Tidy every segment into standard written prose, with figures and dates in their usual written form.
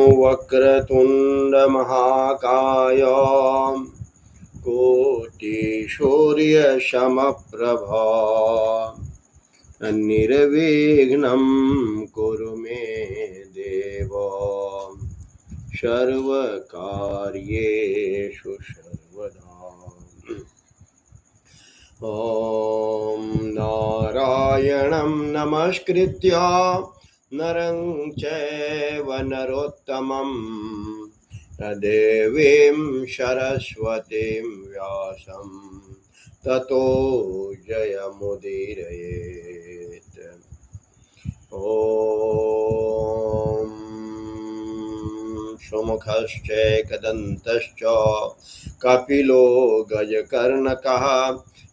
वक्रतुण्डमहाकाय कोटिसूर्यसमप्रभा निर्विघ्नं कुरु मे देव सर्वकार्येषु सर्वदा। ॐ नारायणं नमस्कृत्य नरं चैव नरोत्तमं देवीं सरस्वतीं व्यासं ततो जयमुदीरयेत्। ॐ सुमुखश्चैकदन्तश्च कपिलो गजकर्णकः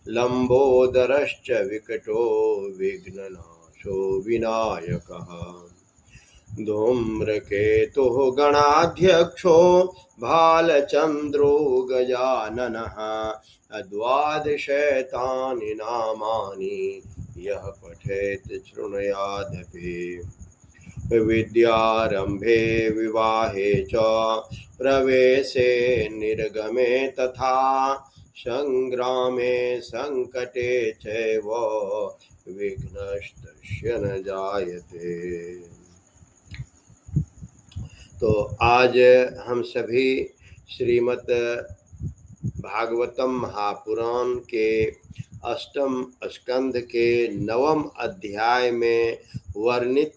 लम्बोदरश्च विकटो विघ्ननाशो विनायकः धूम्रकेतुः गणाध्यक्षो भालचन्द्रो गजाननः द्वादशैतानि नामानि यः पठेत् शृणुयादपि। विद्यारम्भे विवाहे च प्रवेशे निर्गमे तथा संग्रामे संकटे चैव विघ्नस्तस्य न जायते। तो आज हम सभी श्रीमद् भागवतम महापुराण के अष्टम स्कंध के 9वें अध्याय में वर्णित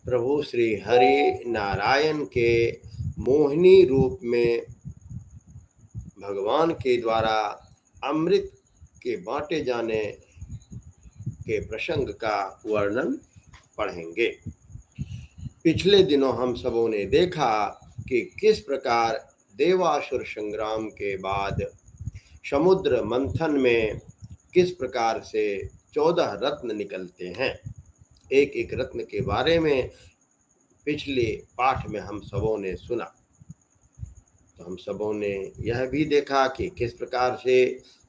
प्रभु श्री हरि नारायण के मोहिनी रूप में भगवान के द्वारा अमृत के बांटे जाने के प्रसंग का वर्णन पढ़ेंगे। पिछले दिनों हम सबों ने देखा कि किस प्रकार देवासुर संग्राम के बाद समुद्र मंथन में किस प्रकार से 14 रत्न निकलते हैं। एक एक रत्न के बारे में पिछले पाठ में हम सबों ने सुना। तो हम सबों ने यह भी देखा कि किस प्रकार से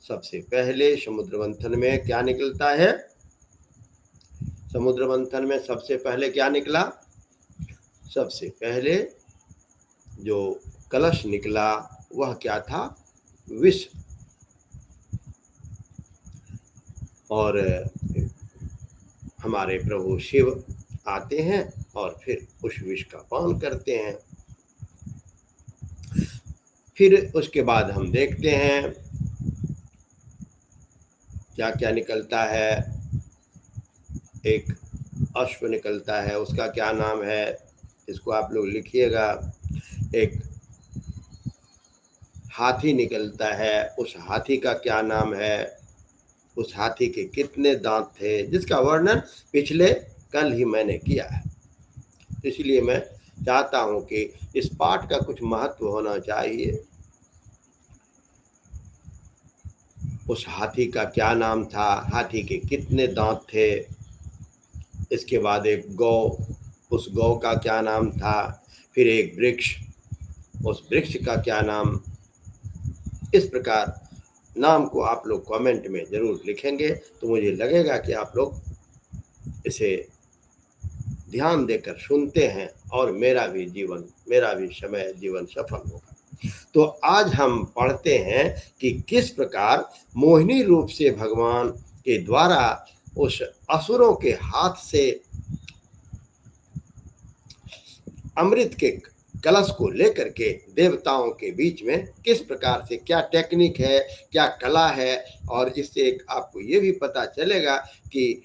सबसे पहले समुद्र मंथन में क्या निकलता है। समुद्र मंथन में सबसे पहले क्या निकला? सबसे पहले जो कलश निकला वह क्या था? विष। और हमारे प्रभु शिव आते हैं और फिर उस विष का पान करते हैं। फिर उसके बाद हम देखते हैं क्या क्या निकलता है। एक अश्व निकलता है, उसका क्या नाम है इसको आप लोग लिखिएगा। एक हाथी निकलता है, उस हाथी का क्या नाम है, उस हाथी के कितने दांत थे, जिसका वर्णन पिछले कल ही मैंने किया है। इसलिए मैं चाहता हूं कि इस पाठ का कुछ महत्व होना चाहिए। उस हाथी का क्या नाम था, हाथी के कितने दांत थे। इसके बाद एक गौ, उस गौ का क्या नाम था। फिर एक वृक्ष, उस वृक्ष का क्या नाम। इस प्रकार नाम को आप लोग कमेंट में जरूर लिखेंगे तो मुझे लगेगा कि आप लोग इसे ध्यान देकर सुनते हैं और मेरा भी समय जीवन सफल होगा। तो आज हम पढ़ते हैं कि किस प्रकार मोहिनी रूप से भगवान के द्वारा उस असुरों के हाथ से अमृत के कलश को लेकर के देवताओं के बीच में किस प्रकार से क्या टेक्निक है, क्या कला है। और इससे आपको ये भी पता चलेगा कि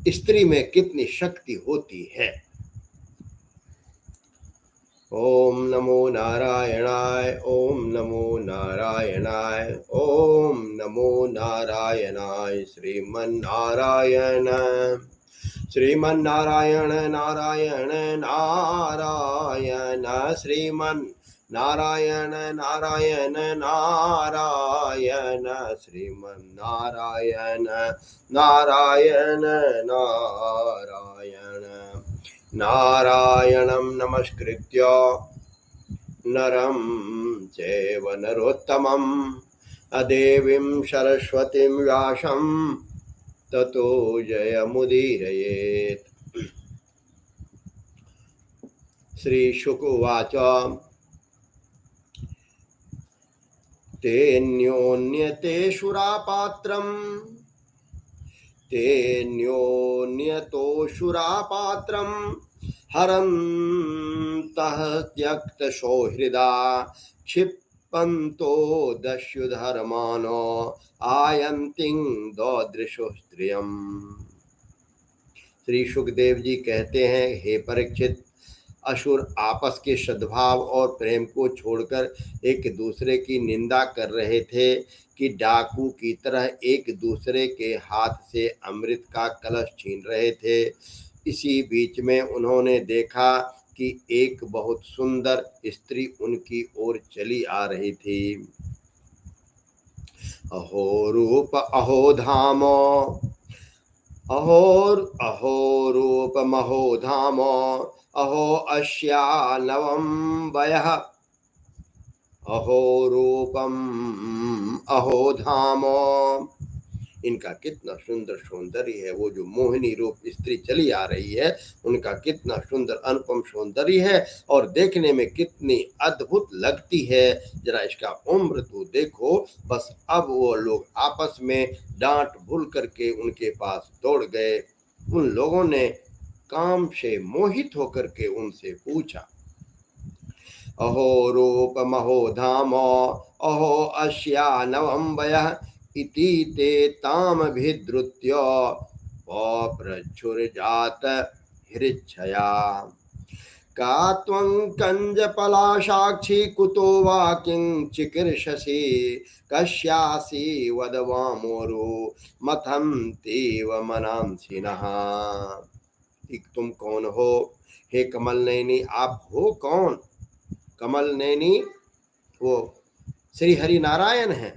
स्त्री में कितनी शक्ति होती है। ओम नमो नारायणाय, ओम नमो नारायणाय, ओम नमो नारायणाय। श्रीमन्नारायण श्रीमन्नारायण नारायण नारायण, श्रीमन्नारायण नारायण नारायण, श्रीमन्नारायण नारायण नारायण। नारायणं नमस्कृत्य नरं चैव नरोत्तमं देवीं सरस्वतीं व्यासं ततो जयमुदीरयेत्। श्रीशुक उवाच तेऽन्योन्यतोऽशुरापात्रं हरन्तः त्यक्तसौहृदा क्षिपन्तो दस्युधर्मानो आयन्तिं ददृशुः स्त्रियम्। श्री सुखदेव जी कहते हैं, हे परीक्षित, असुर आपस के सद्भाव और प्रेम को छोड़कर एक दूसरे की निंदा कर रहे थे कि डाकू की तरह एक दूसरे के हाथ से अमृत का कलश छीन रहे थे। इसी बीच में उन्होंने देखा कि एक बहुत सुंदर स्त्री उनकी ओर चली आ रही थी। अहो रूप अहो धाम, अहो रूपमहो धाम, अहो अस्या नवम वयः, अहो रूपम अहो धाम। इनका कितना सुंदर सौंदर्य है। वो जो मोहिनी रूप स्त्री चली आ रही है, उनका कितना सुंदर अनुपम सौंदर्य है और देखने में कितनी अद्भुत लगती है। जरा इसका उम्र तो देखो। बस अब वो लोग आपस में डांट भूल करके उनके पास दौड़ गए। उन लोगों ने काम से मोहित होकर के उनसे पूछा, अहो रूपमहो धाम, अहो अस्या नवम वयः इति ते तामभिद्रुत्य पप्रच्छुर्जात हृच्छया। का त्वं कञ्जपलाशाक्षी कुतो वा किं चिकीर्षसि, कस्यासि वद वामोरो मथं तेव मनांसिनः। तुम कौन हो? हे कमल नयनी, आप हो कौन? कमल नयनी वो श्री हरि नारायण हैं।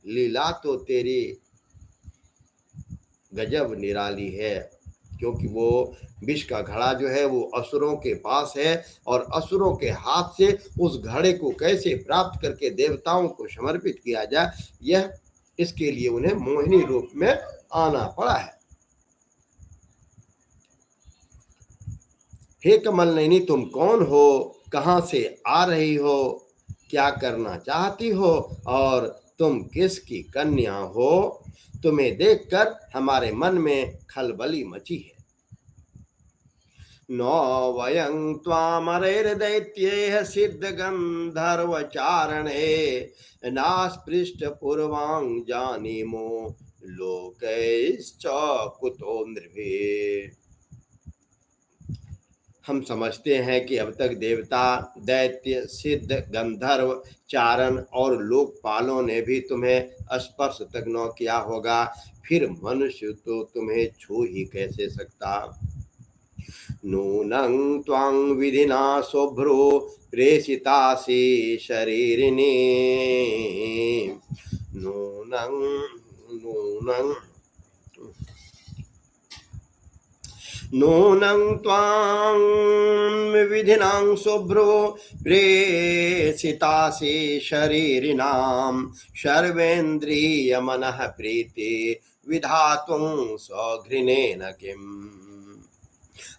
लीला तो तेरी गजब निराली है, क्योंकि वो विष का घड़ा जो है वो असुरों के पास है और असुरों के हाथ से उस घड़े को कैसे प्राप्त करके देवताओं को समर्पित किया जाए, यह इसके लिए उन्हें मोहिनी रूप में आना पड़ा है। हे कमल नयनी, तुम कौन हो? कहाँ से आ रही हो? क्या करना चाहती हो? और तुम किसकी कन्या हो? तुम्हें देखकर हमारे मन में खलबली मची है। नो वयं त्वामरैर्दैत्यैः सिद्धगन्धर्वचारणे नास्पृष्ट पूर्वां जानीमो लोकैश्च कुतो नृभिः। हम समझते हैं कि अब तक देवता, दैत्य, सिद्ध, गंधर्व, चारण और लोकपालों ने भी तुम्हें स्पर्श तक न किया होगा, फिर मनुष्य तो तुम्हें छू ही कैसे सकता। नूनं त्वां विधिना शुभ्रो प्रेषितासि शरीरिणी, नूनं त्वां विधिनां शुभ्रो प्रेषितासि शरीरिणां सर्वेन्द्रियमनः प्रीति विधातुं सघृणेन किम्।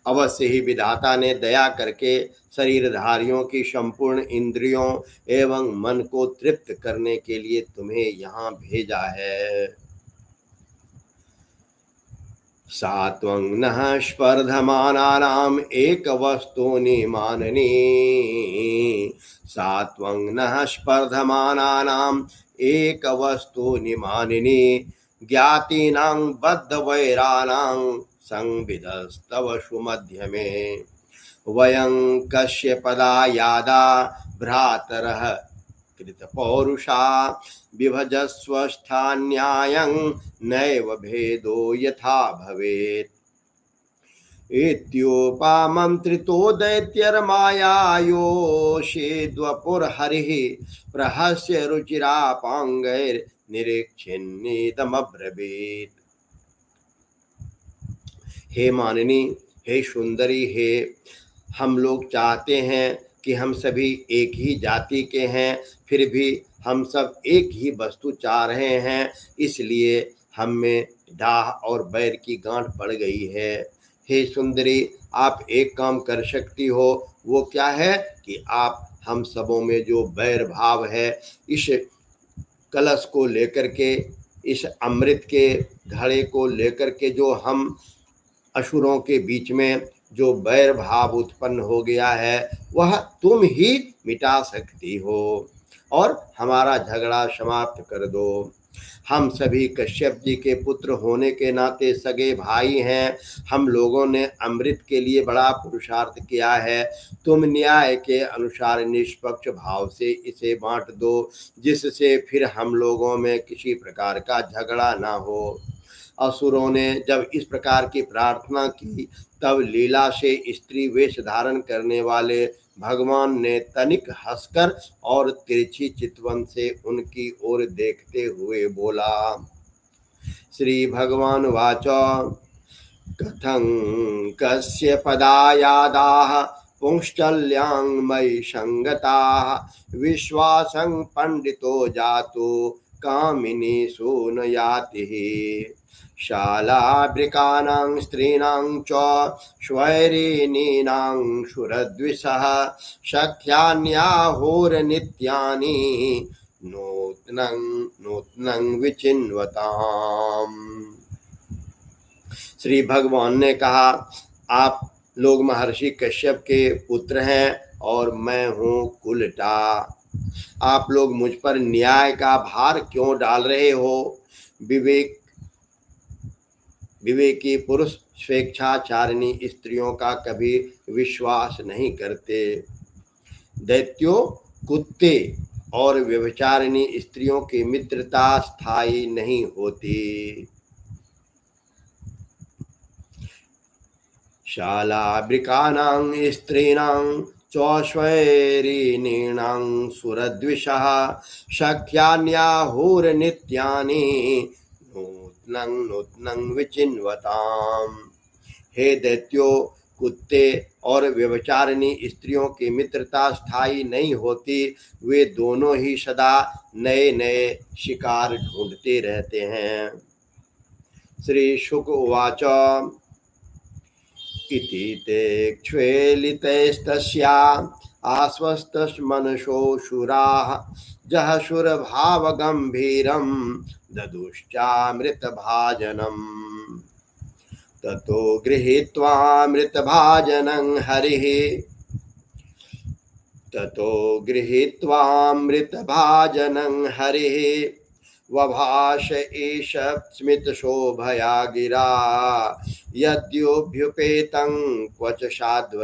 अवश्य ही विधाता ने दया करके शरीरधारियों की संपूर्ण इंद्रियों एवं मन को तृप्त करने के लिए तुम्हें यहाँ भेजा है। सात्वं नः स्पर्धमानानाम् एकवस्तूनि माननी, सात्वं नः स्पर्धमानानाम् एकवस्तूनि मानिनी, ज्ञातीनां बद्धवैराणां संविदस्तव सुमध्यमे। वयं कस्य पदा यादा भ्रातरः कृतपौरुषा, विभजस्वस्थान्यायं नैव भेदो यथा भवेत्। इत्योपामन्त्रितो दैत्यर्मायायोषेद्वपुरहरिः प्रहस्य रुचिरापाङ्गैर्निरीक्षन्निदमब्रवीत्। हे मानिनी, हे सुंदरी, हे हम लोग चाहते हैं कि हम सभी एक ही जाति के हैं, फिर भी हम सब एक ही वस्तु चाह रहे हैं, इसलिए हम में डाह और बैर की गांठ पड़ गई है। हे सुंदरी, आप एक काम कर सकती हो, वो क्या है कि आप हम सबों में जो बैर भाव है, इस कलश को लेकर के, इस अमृत के घड़े को लेकर के जो हम असुरों के बीच में जो बैर भाव उत्पन्न हो गया है, वह तुम ही मिटा सकती हो और हमारा झगड़ा समाप्त कर दो। हम सभी कश्यप जी के पुत्र होने के नाते सगे भाई हैं। हम लोगों ने अमृत के लिए बड़ा पुरुषार्थ किया है। तुम न्याय के अनुसार निष्पक्ष भाव से इसे बांट दो, जिससे फिर हम लोगों में किसी प्रकार का झगड़ा ना हो। असुरों ने जब इस प्रकार की प्रार्थना की, तब लीला से स्त्री वेश धारण करने वाले भगवान ने तनिक हंसकर और तिरछी चितवन से उनकी ओर देखते हुए बोला। श्री भगवान वाच कथं कस्य पदायादाः पुंश्चल्यां मयि संगताः विश्वासं पंडितो जातो कामिनी सून यातिः शालावृकानां स्त्रीणां च स्वैरिणीनां सुरद्विषः सख्यान्याहोरनित्यानि नूत्नं विचिन्वताम्। श्री भगवान ने कहा, आप लोग महर्षि कश्यप के पुत्र हैं और मैं हूँ कुलटा। आप लोग मुझ पर न्याय का भार क्यों डाल रहे हो? विवेकी पुरुष स्वेच्छाचारिणी स्त्रियों का कभी विश्वास नहीं करते। दैत्यों, कुत्ते और व्यभिचारिणी स्त्रियों की मित्रता स्थायी नहीं होती। शालावृकानां स्त्रीणां चौश्वैरिणीनां सुरद्विषः सख्यान्याहुर्नित्यानि नूत्नं विचिन्वताम्। हे दैत्यों, कुत्ते और व्यभिचारिणी स्त्रियों की मित्रता स्थायी नहीं होती। वे दोनों ही सदा नए नए शिकार ढूंढते रहते हैं। श्री शुक उवाच इति ते क्ष्वेलितैस्तस्या आश्वस्तमनसो शूराः जहशुरभावगम्भीरं ददुश्चामृतभाजनम्। ततो गृहीत्वामृतभाजनं हरिः वभाष एष स्मितशोभया गिरा यद्योभ्युपेतं क्वच साध्व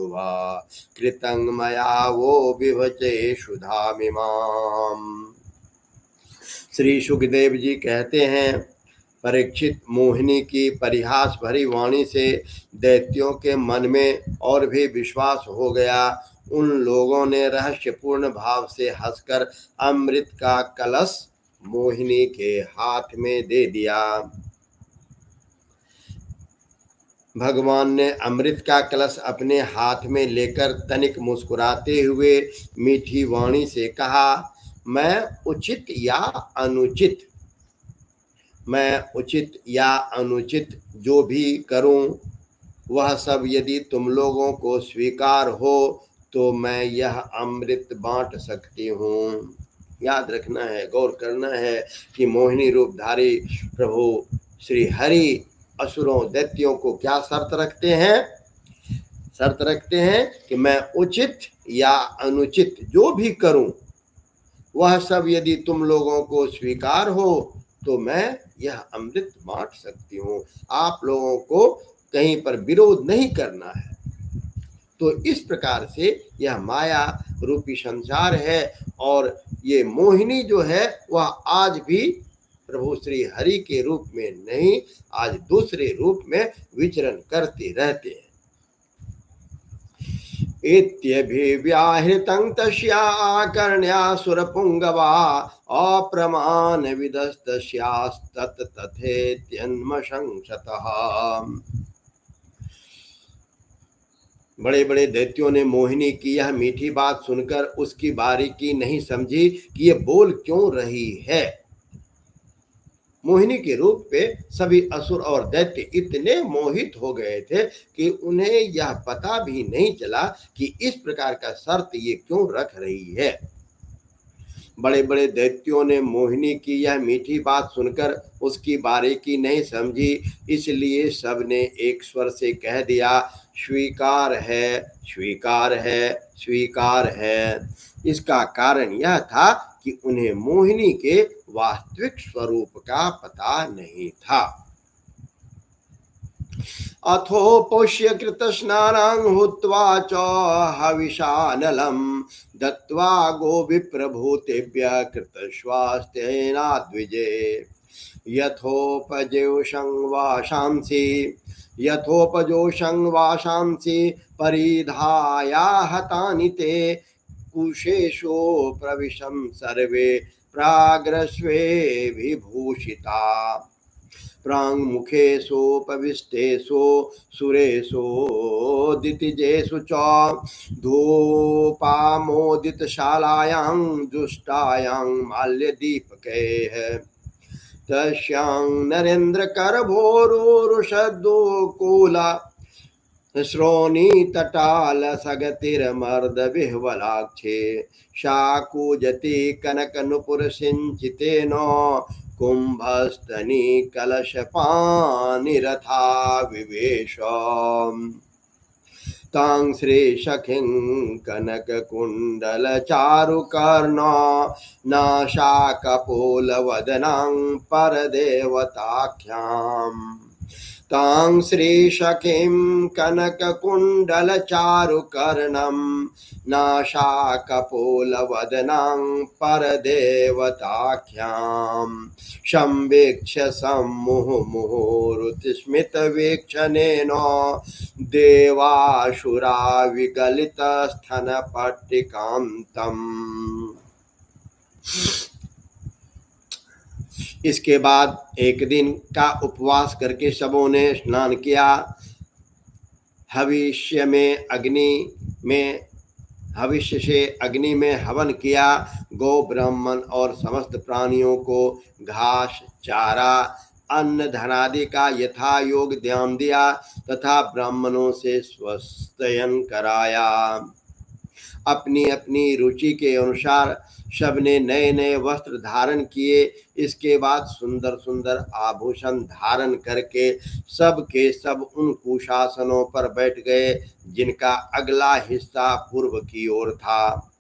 वा कृतं मया वो विभजे सुधामिमाम्। श्री सुखदेव जी कहते हैं, परीक्षित, मोहिनी की परिहास भरी वाणी से दैत्यों के मन में और भी विश्वास हो गया। उन लोगों ने रहस्यपूर्ण भाव से हंसकर अमृत का कलश मोहिनी के हाथ में दे दिया। भगवान ने अमृत का कलश अपने हाथ में लेकर तनिक मुस्कुराते हुए मीठी वाणी से कहा, मैं उचित या अनुचित जो भी करूं, वह सब यदि तुम लोगों को स्वीकार हो तो मैं यह अमृत बांट सकती हूँ। याद रखना है, गौर करना है कि मोहिनी रूपधारी प्रभु श्री हरि असुरों दैत्यों को क्या शर्त रखते हैं? शर्त रखते हैं कि मैं उचित या अनुचित जो भी करूं, वह सब यदि तुम लोगों को स्वीकार हो तो मैं यह अमृत बांट सकती हूँ। आप लोगों को कहीं पर विरोध नहीं करना है। तो इस प्रकार से यह माया रूपी संसार है और ये मोहिनी जो है वह आज भी प्रभु श्री हरि के रूप में नहीं, आज दूसरे रूप में विचरण करते रहते हैं। इत्यभिव्याहृतं तस्याकर्ण्यासुरपुङ्गवा अप्रमाण विदस्तस्यास्ततथेत्यन्मशंसतः। बड़े बड़े दैत्यों ने मोहिनी की यह मीठी बात सुनकर उसकी बारीकी नहीं समझी कि ये बोल क्यों रही है। मोहिनी के रूप पे सभी असुर और दैत्य इतने मोहित हो गए थे कि उन्हें यह पता भी नहीं चला कि इस प्रकार का शर्त ये क्यों रख रही है। बड़े बड़े दैत्यों ने मोहिनी की यह मीठी बात सुनकर उसकी बारीकी नहीं समझी, इसलिए सबने एक स्वर से कह दिया, स्वीकार है, स्वीकार है, स्वीकार है। इसका कारण यह था कि उन्हें मोहिनी के वास्तविक स्वरूप का पता नहीं था। अथोपोष्यकृतस्नानं हुत्वा च हविषानलं दत्त्वा गोविप्रभूतेभ्यः कृतश्वास्तेनाद्विजे यथोपजोषं वाशांसि यथोपजोषं परिधाया हतानि ते कुशेषु प्रविशं सर्वे प्राग्रस्वे विभूषिता प्राङ्मुखेषोपविष्टेषु सुरेषोदितिजेषु च धूपामोदितशालायां जुष्टायां माल्यदीपकैः तस्यां नरेन्द्रकरभोरुरुषदुकूला श्रोणीतटालसगतिर्मर्दविह्वलाक्षे शाकूजति कनकनुपुरसिञ्चितेन कुम्भस्तनीकलशपानिरथा विवेश तां श्रीसखीं कनककुण्डलचारुकर्णा नाशाकपोलवदनां परदेवताख्याम् तां श्रीसखीं कनककुण्डलचारुकर्णं नाशाकपोलवदनां परदेवताख्यां संवीक्ष्य सम्मुहुर्मुहुरुतिस्मितवीक्षणेन देवासुरा विगलितस्तनपट्टिकां तम्। इसके बाद एक दिन का उपवास करके सबों ने स्नान किया। भविष्य से अग्नि में हवन किया। गौ ब्राह्मण और समस्त प्राणियों को घास चारा अन्न धनादि का यथा योग ध्यान दिया तथा ब्राह्मणों से स्वस्त्ययन कराया। अपनी अपनी रुचि के अनुसार सबने नए नए वस्त्र धारण किए। इसके बाद सुंदर सुंदर आभूषण धारण करके सब के सब उन कुशासनों पर बैठ गए जिनका अगला हिस्सा पूर्व की ओर था।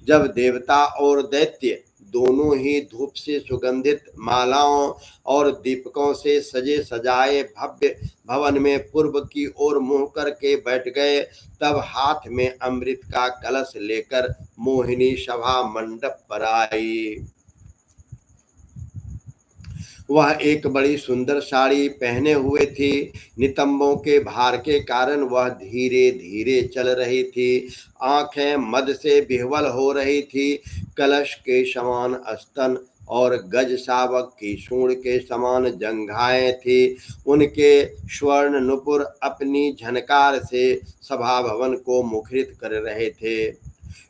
जब देवता और दैत्य दोनों ही धूप से सुगंधित मालाओं और दीपकों से सजे सजाए भव्य भवन में पूर्व की ओर मुंह करके बैठ गए, तब हाथ में अमृत का कलश लेकर मोहिनी सभा मंडप पर आई। वह एक बड़ी सुंदर साड़ी पहने हुए थी। नितंबों के भार के कारण वह धीरे धीरे चल रही थी। आंखें मद से विह्वल हो रही थी। कलश के समान स्तन और गज शावक की सूंड के समान जंघाएं थी। उनके स्वर्ण नुपुर अपनी झनकार से सभा भवन को मुखरित कर रहे थे।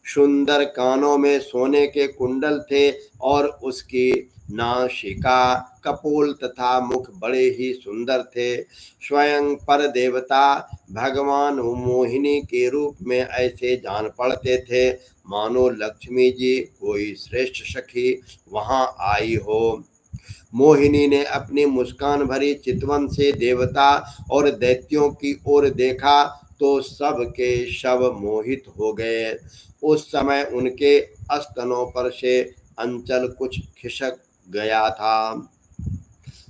सुंदर कानों में सोने के कुंडल थे और उसकी नासिका कपोल तथा मुख बड़े ही सुंदर थे। स्वयं पर देवता भगवान मोहिनी के रूप में ऐसे जान पड़ते थे मानो लक्ष्मी जी कोई श्रेष्ठ सखी वहां आई हो। मोहिनी ने अपनी मुस्कान भरी चितवन से देवता और दैत्यों की ओर देखा तो सब के सब मोहित हो गए। उस समय उनके स्तनों पर से अंचल कुछ खिसक गया था।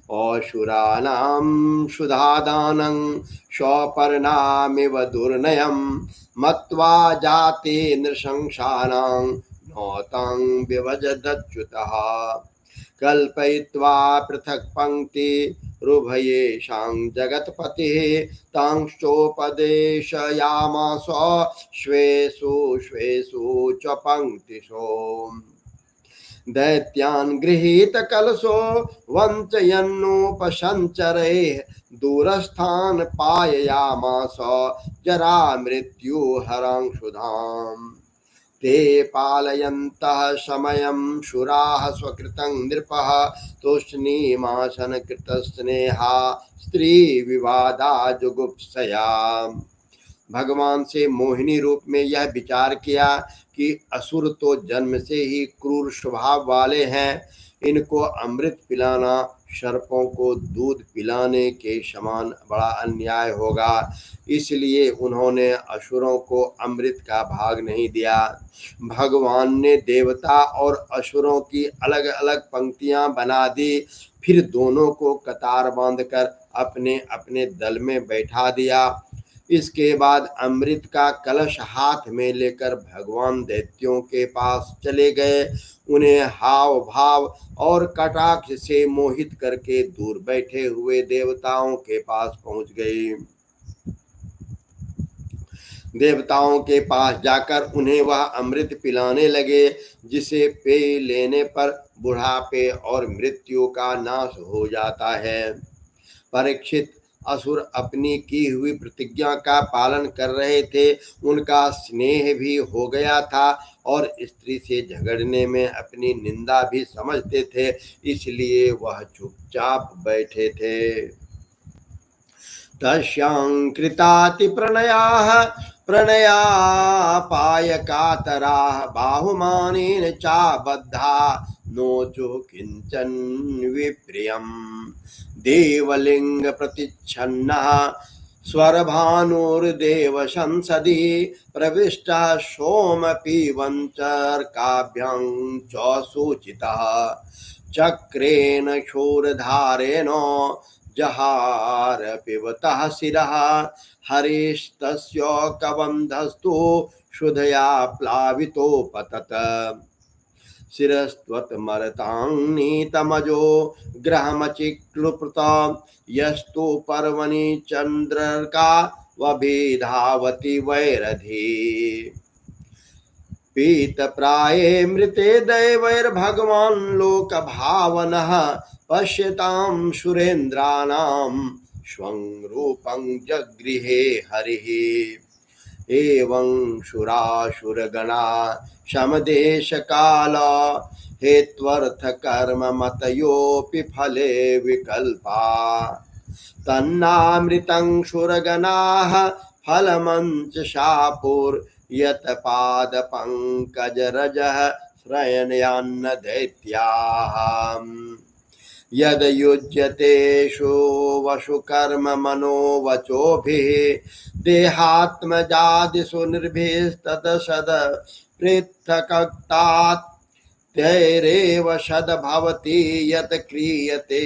असुराणां सुधादानं स्वपर्णामिव दुर्नयं मत्वा जाते नृशंसानां नौतां विभजदच्युतः कल्पयित्वा पृथक् पंक्ति रुभयेषां जगत्पतिः तांश्चोपदेशयामास स्वेषु स्वेषु च पंक्तिषु दैत्यान् गृहीत कलशो वञ्चयन्नुपसञ्चरैः दूरस्थान् पाययामास जरा मृत्यु हरांशुधाम् ते पालयन्तः समयं शूराः स्वकृतं नृपः तूष्णीमासन कृतस्नेहा स्त्री विवादा जुगुप्सया। भगवान से मोहिनी रूप में यह विचार किया कि असुर तो जन्म से ही क्रूर स्वभाव वाले हैं, इनको अमृत पिलाना सर्पों को दूध पिलाने के समान बड़ा अन्याय होगा, इसलिए उन्होंने असुरों को अमृत का भाग नहीं दिया। भगवान ने देवता और असुरों की अलग अलग पंक्तियां बना दी, फिर दोनों को कतार बांधकर अपने अपने दल में बैठा दिया। इसके बाद अमृत का कलश हाथ में लेकर भगवान दैत्यों के पास चले गए, उन्हें हाव भाव और कटाक्ष से मोहित करके दूर बैठे हुए देवताओं के पास पहुंच गए। देवताओं के पास जाकर उन्हें वह अमृत पिलाने लगे, जिसे पे लेने पर बुढ़ापे और मृत्यु का नाश हो जाता है। परीक्षित, असुर अपनी की हुई प्रतिज्ञा का पालन कर रहे थे, उनका स्नेह भी हो गया था और स्त्री से झगड़ने में अपनी निंदा भी समझते थे, इसलिए वह चुपचाप बैठे थे। तस्यां कृताति प्रणया कातराः बाहुमानेन चाबद्धा नोचु किंचन विप्रियम् देवलिंग प्रतिच्छन्नः स्वरभानुर्देव संसदि प्रविष्टः सोमपीवञ्चर्काभ्यां च सूचितः चक्रेण शूरधारेण जहार पिबतः शिरः हरिस्तस्य कबन्धस्तु क्षुधया प्लावितो पतत शिरस्त्वत्मरतान्नीतमजो ग्रहमचिक्लुप्त यस्तु पर्वणि चन्द्रका वभिधावति वैरधी पीतप्राये मृते दैवैर्भगवान् लोकभावनः पश्यतां सुरेन्द्राणां स्वं रूपं जगृहे हरिः एवं शुराशुरगणा समदेशकाला हेत्वर्थकर्ममतयोऽपि फले विकल्पा तन्नामृतं शुरगणाः फलमञ्च शापुर्यत्पादपङ्कजरजः श्रयणयान्न दैत्याः यद युज्यतेषु वशुकर्म मनोवचोभिः देहात्मजादिषु निर्भीस्तदसद पृथक्तात् तैरेव सद भवति यत् क्रियते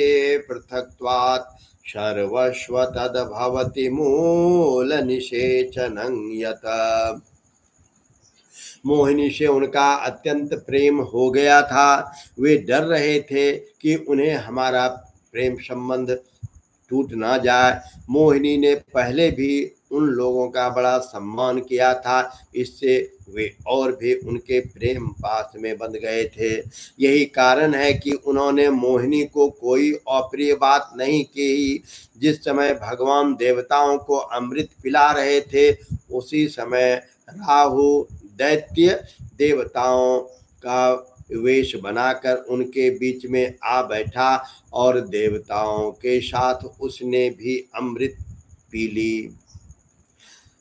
पृथक्त्वात् सर्वस्व तद भवति मूल निषेचनं यत्। मोहिनी से उनका अत्यंत प्रेम हो गया था, वे डर रहे थे कि उन्हें हमारा प्रेम संबंध टूट ना जाए। मोहिनी ने पहले भी उन लोगों का बड़ा सम्मान किया था, इससे वे और भी उनके प्रेम पास में बंध गए थे। यही कारण है कि उन्होंने मोहिनी को कोई अप्रिय बात नहीं की। जिस समय भगवान देवताओं को अमृत पिला रहे थे, उसी समय राहु दैत्य देवताओं का वेश बनाकर उनके बीच में आ बैठा और देवताओं के साथ उसने भी अमृत पी ली।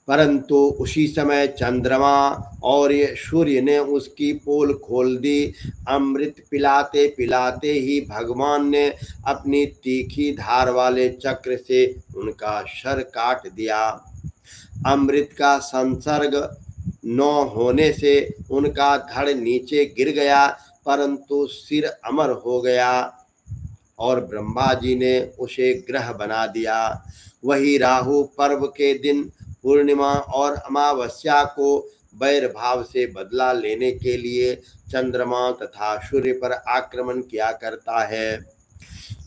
परंतु उसी समय चंद्रमा और सूर्य ने उसकी पोल खोल दी। अमृत पिलाते पिलाते ही भगवान ने अपनी तीखी धार वाले चक्र से उनका सर काट दिया। अमृत का संसर्ग न होने से उनका धड़ नीचे गिर गया, परंतु सिर अमर हो गया और ब्रह्मा जी ने उसे ग्रह बना दिया। वही राहु पर्व के दिन पूर्णिमा और अमावस्या को वैर भाव से बदला लेने के लिए चंद्रमा तथा सूर्य पर आक्रमण किया करता है।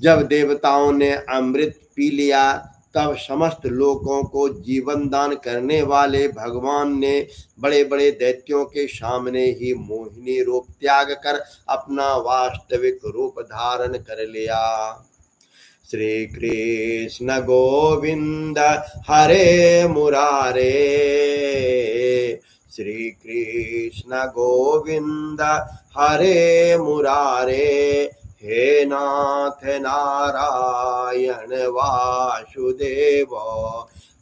जब देवताओं ने अमृत पी लिया, तब समस्त लोगों को जीवन दान करने वाले भगवान ने बड़े बड़े दैत्यों के सामने ही मोहिनी रूप त्याग कर अपना वास्तविक रूप धारण कर लिया। श्री कृष्ण गोविंद हरे मुरारे श्री कृष्ण गोविंद हरे मुरारे, हे नाथ नारायण वासुदेव।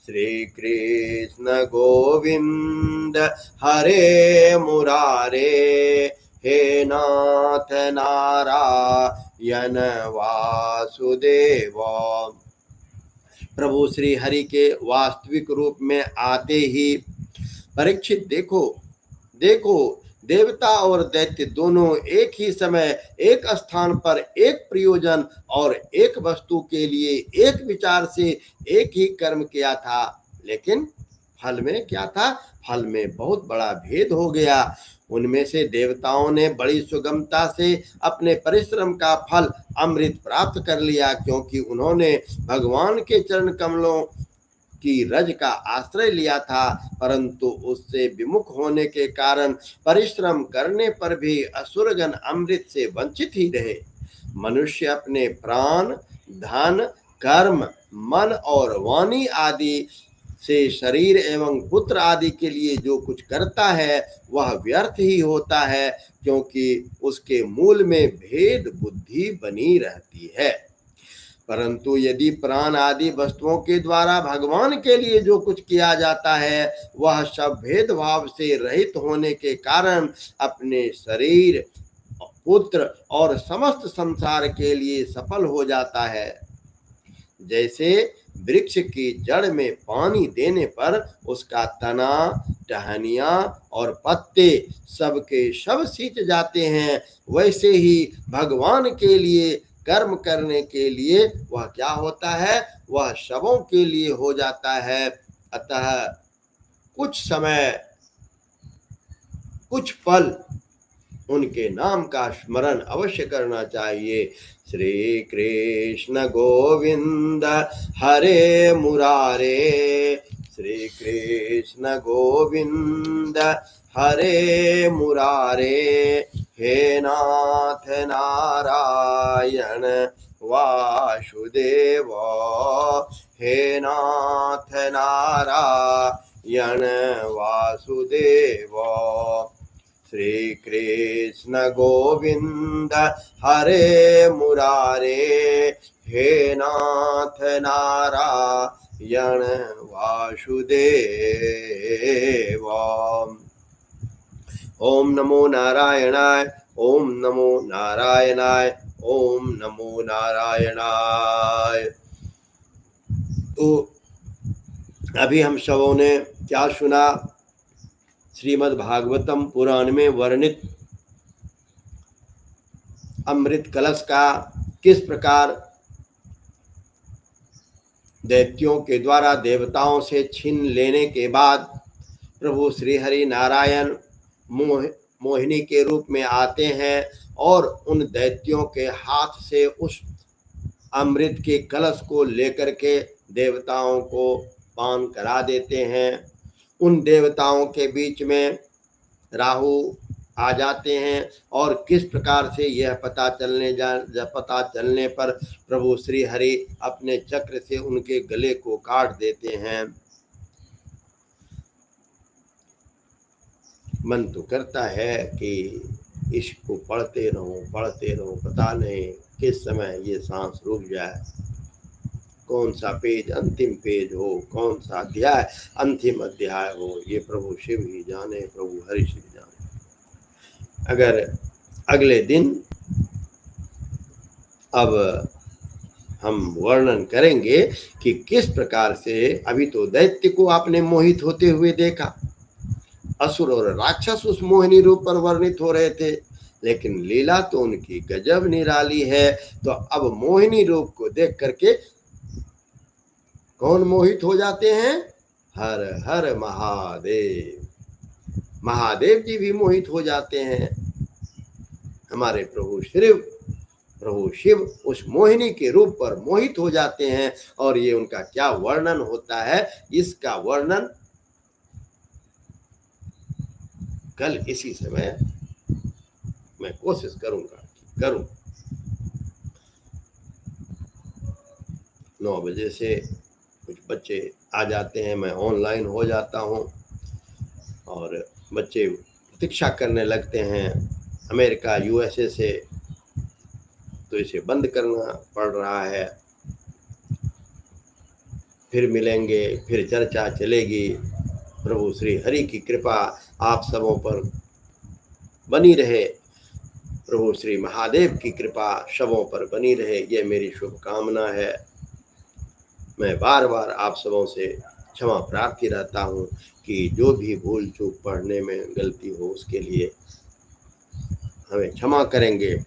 श्री कृष्ण गोविंद हरे मुरारे, हे नाथ नारायण वासुदेव। प्रभु श्री हरि के वास्तविक रूप में आते ही परीक्षित देखो देखो, देवता और दैत्य दोनों एक ही समय एक स्थान पर एक प्रयोजन और एक वस्तु के लिए एक विचार से एक ही कर्म किया था, लेकिन फल में क्या था? फल में बहुत बड़ा भेद हो गया। उनमें से देवताओं ने बड़ी सुगमता से अपने परिश्रम का फल अमृत प्राप्त कर लिया, क्योंकि उन्होंने भगवान के चरण कमलों की रज का आश्रय लिया था, परंतु उससे विमुख होने के कारण परिश्रम करने पर भी असुरगण अमृत से वंचित ही रहे। मनुष्य अपने प्राण, धन, कर्म, मन और वाणी आदि से शरीर एवं पुत्र आदि के लिए जो कुछ करता है वह व्यर्थ ही होता है, क्योंकि उसके मूल में भेद बुद्धि बनी रहती है। परंतु यदि प्राण आदि वस्तुओं के द्वारा भगवान के लिए जो कुछ किया जाता है वह सब भेदभाव से रहित होने के कारण अपने शरीर, पुत्र और समस्त संसार के लिए सफल हो जाता है। जैसे वृक्ष की जड़ में पानी देने पर उसका तना, टहनियाँ और पत्ते सबके सब सींच जाते हैं, वैसे ही भगवान के लिए कर्म करने के लिए वह क्या होता है? वह सबों के लिए हो जाता है। अतः कुछ समय, कुछ पल उनके नाम का स्मरण अवश्य करना चाहिए। श्री कृष्ण गोविंद हरे मुरारे, श्री कृष्ण गोविंद हरे मुरारे, हे नाथ नारायण वासुदेव, हे नाथ नारायण वासुदेव। श्री कृष्ण गोविंद हरे मुरारे, हे नाथ नारायण वासुदेव। ओम नमो नारायणाय, ओम नमो नारायणाय, ओम नमो नारायणाय। तो अभी हम सबों ने क्या सुना? श्रीमद् भागवतम पुराण में वर्णित अमृत कलश का किस प्रकार दैत्यों के द्वारा देवताओं से छीन लेने के बाद प्रभु श्री हरि नारायण मोहिनी के रूप में आते हैं और उन दैत्यों के हाथ से उस अमृत के कलश को लेकर के देवताओं को पान करा देते हैं। उन देवताओं के बीच में राहु आ जाते हैं और किस प्रकार से यह पता चलने पर प्रभु श्री हरि अपने चक्र से उनके गले को काट देते हैं। मन तो करता है कि इसको पढ़ते रहो, पता नहीं किस समय ये सांस रुक जाए, कौन सा पेज अंतिम पेज हो, कौन सा अध्याय अंतिम अध्याय हो, ये प्रभु शिव ही जाने, प्रभु हरि शिव जाने। अगर अगले दिन अब हम वर्णन करेंगे कि किस प्रकार से, अभी तो दैत्य को आपने मोहित होते हुए देखा, असुर और राक्षस उस मोहिनी रूप पर वर्णित हो रहे थे, लेकिन लीला तो उनकी गजब निराली है। तो अब मोहिनी रूप को देख करके कौन मोहित हो जाते हैं? हर हर महादेव, महादेव जी भी मोहित हो जाते हैं। हमारे प्रभु शिव उस मोहिनी के रूप पर मोहित हो जाते हैं। और ये उनका क्या वर्णन होता है, इसका वर्णन कल इसी समय मैं कोशिश करूंगा 9 बजे से कुछ बच्चे आ जाते हैं, मैं ऑनलाइन हो जाता हूं और बच्चे प्रतीक्षा करने लगते हैं अमेरिका यूएसए से, तो इसे बंद करना पड़ रहा है। फिर मिलेंगे, फिर चर्चा चलेगी। प्रभु श्री हरि की कृपा आप सबों पर बनी रहे, प्रभु श्री महादेव की कृपा सबों पर बनी रहे, ये मेरी शुभकामना है। मैं बार बार आप सबों से क्षमा प्रार्थी रहता हूँ कि जो भी भूल चूक पढ़ने में गलती हो उसके लिए हमें क्षमा करेंगे।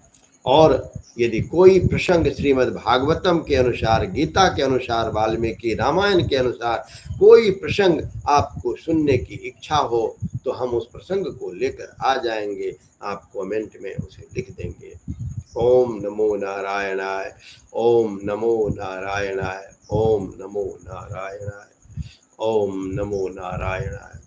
और यदि कोई प्रसंग श्रीमद् भागवतम के अनुसार, गीता के अनुसार, वाल्मीकि रामायण के अनुसार कोई प्रसंग आपको सुनने की इच्छा हो तो हम उस प्रसंग को लेकर आ जाएंगे, आप कमेंट में उसे लिख देंगे। ओम नमो नारायणाय, ओम नमो नारायणाय, ओम नमो नारायणाय, ओम नमो नारायणाय।